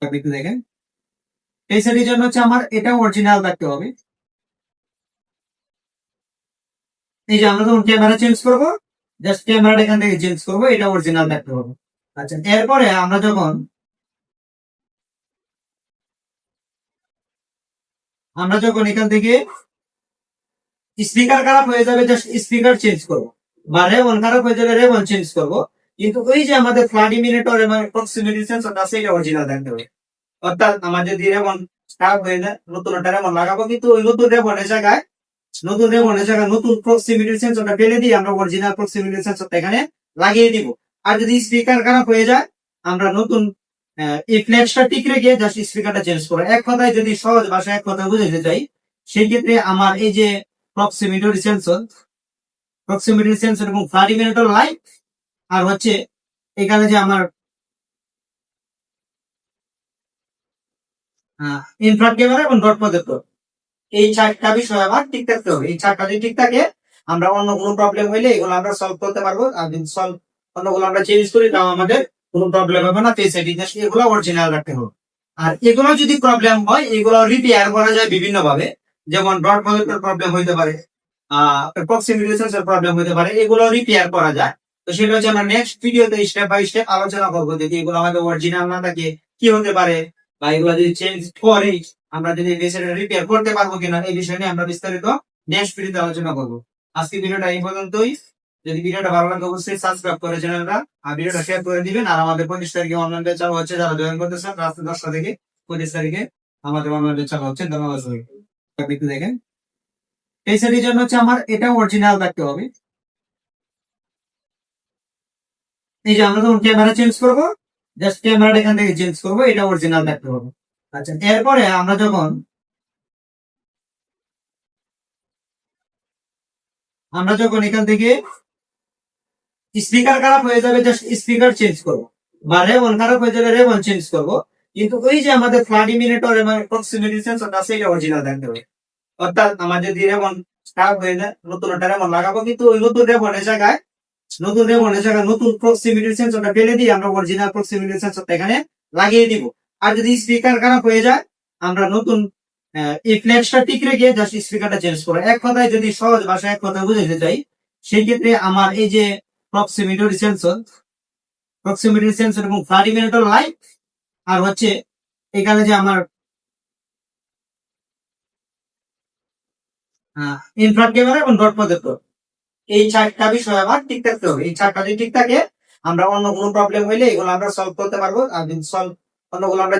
একটু দেখেন, এই সেটির জন্য হচ্ছে আমার এটা অরিজিনাল থাকতে হবে। এই যে আমরা যখন ক্যামেরা চেঞ্জ করবো, জাস্ট ক্যামেরাটা এখান থেকে চেঞ্জ করবো, এটা অরিজিনাল থাকতে হবে। আচ্ছা, এরপরে আমরা যখন এখান থেকে স্পিকার খারাপ হয়ে যাবে, জাস্ট স্পিকার চেঞ্জ করবো, বা রেবন খারাপ হয়ে যাবে, রেবন চেঞ্জ করবো। কিন্তু ওই যে আমাদের ফ্লাড ইমিনেটর এবং প্রক্সিমিটি সেন্সরটা আছে, এটা অরিজিনাল থাকতে হবে। অর্থাৎ আমার যদি রেবন খারাপ হয়ে যায়, নতুন একটা রেবন লাগাবো, কিন্তু ওই নতুন রেবনের জায়গায় নতুন প্রক্সিমিটি সেন্সরটা ফেলে দিয়ে আমরা অরিজিনাল প্রক্সিমিটি সেন্সরটা এখানে লাগিয়ে দিব। আর যদি স্পিকার খারাপ হয়ে যায়, আমরা নতুন এই ফ্ল্যাশটা ঠিক রেখে জাস্ট স্পিকারটা চেঞ্জ করবো। এক কথায় যদি সহজ ভাষায় এক কথা বুঝাইতে চাই, সেই ক্ষেত্রে আমার এই যে প্রক্সিমিটি সেন্সর এবং ফ্লাড ইমিনেটর লাইট, আর হচ্ছে এখানে যে আমার ইনফ্রারেড ক্যামেরা এবং ডট প্রজেক্টর, এই চারটা বিষয় আমার ঠিক থাকতে হবে। এই চারটা যদি ঠিক থাকে, আমরা অন্য কোনো প্রবলেম হইলে এগুলো আমরা সলভ করতে পারবো। আর যদি সলভ অন্যগুলো আমরা চেঞ্জ করি, তাও আমাদের কোনো প্রবলেম হবে না। এগুলো অরিজিনাল রাখতে হবে। আর এগুলো যদি প্রবলেম হয়, এগুলো রিপেয়ার করা যায় বিভিন্ন ভাবে। যেমন ডট প্রজেক্টর প্রবলেম হইতে পারে, প্রক্সিমিটি সেন্সর প্রবলেম হইতে পারে, এগুলো রিপেয়ার করা যায়। তো সেটা হচ্ছে আমরা নেক্সট ভিডিওতে স্টেপ বাই স্টেপ আলোচনা করবো, যদি এগুলো আমাদের অরিজিনাল না থাকে কি হতে পারে, বা এগুলো যদি চেঞ্জ করে আমরা যদি রিপেয়ার করতে পারবো কিনা, এই বিষয় নিয়ে আমরা বিস্তারিত নেক্সট ভিডিওতে আলোচনা করবো। আজকে ভিডিওটা এই পর্যন্তই। যদি ভিডিওটা ভালো লাগে, অবশ্যই সাবস্ক্রাইব করে চ্যানেলটা, আর ভিডিওটা শেয়ার করে দিবেন। আর আমাদের 25 তারিখে অনলাইন ব্যাচ চালু হচ্ছে, যারা জয়েন করতেছেন রাত 10টা থেকে 25 তারিখে আমাদের অনলাইন ব্যাচ চালু হচ্ছে। ধন্যবাদ সবাইকে। একটু দেখেন, এই সেটির জন্য হচ্ছে আমার এটা অরিজিনাল থাকতে হবে। এই যে আমরা যখন ক্যামেরা চেঞ্জ করবো, জাস্ট ক্যামেরাটা এখান থেকে চেঞ্জ করবো, এটা অরিজিনাল থাকতে হবে। আচ্ছা, এরপরে আমরা যখন এখান থেকে স্পিকার খারাপ হয়ে যাবে, জাস্ট স্পিকার চেঞ্জ করবো, বা রেবন খারাপ হয়ে যাবে, রেবন চেঞ্জ করবো। কিন্তু ওই যে আমাদের ফ্লাড ইমিনেটর এবং প্রক্সিমিটি সেন্সরটা আছে, এটা অরিজিনাল থাকতে হবে। অর্থাৎ আমার যদি রেবন খারাপ হয়ে যায়, নতুন একটা রেবন লাগাবো, কিন্তু ওই নতুন রেবনের জায়গায় নতুন প্রক্সিমিটি সেন্সরটা ফেলে দিয়ে আমরা অরিজিনাল প্রক্সিমিটি সেন্সরটা এখানে লাগিয়ে দিব। আর যদি স্পিকার খারাপ হয়ে যায়, আমরা নতুন এই ফ্ল্যাশটা ঠিক রেখে জাস্ট স্পিকারটা চেঞ্জ করবো। এক কথায় যদি সহজ ভাষায় এক কথা বুঝাইতে চাই, সেই ক্ষেত্রে আমার এই যে প্রক্সিমিটি সেন্সর এবং ফ্লাড ইমিনেটর লাইট, আর হচ্ছে এখানে যে আমার ইনফ্রারেড ক্যামেরা এবং ডট প্রজেক্টর, এই চারটা বিষয় আমার ঠিক থাকতে হবে। এই চারটা যদি ঠিক থাকে, আমরা অন্য কোনো প্রবলেম হইলে এগুলো আমরা সলভ করতে পারবো। আর যদি অন্যগুলো আমরা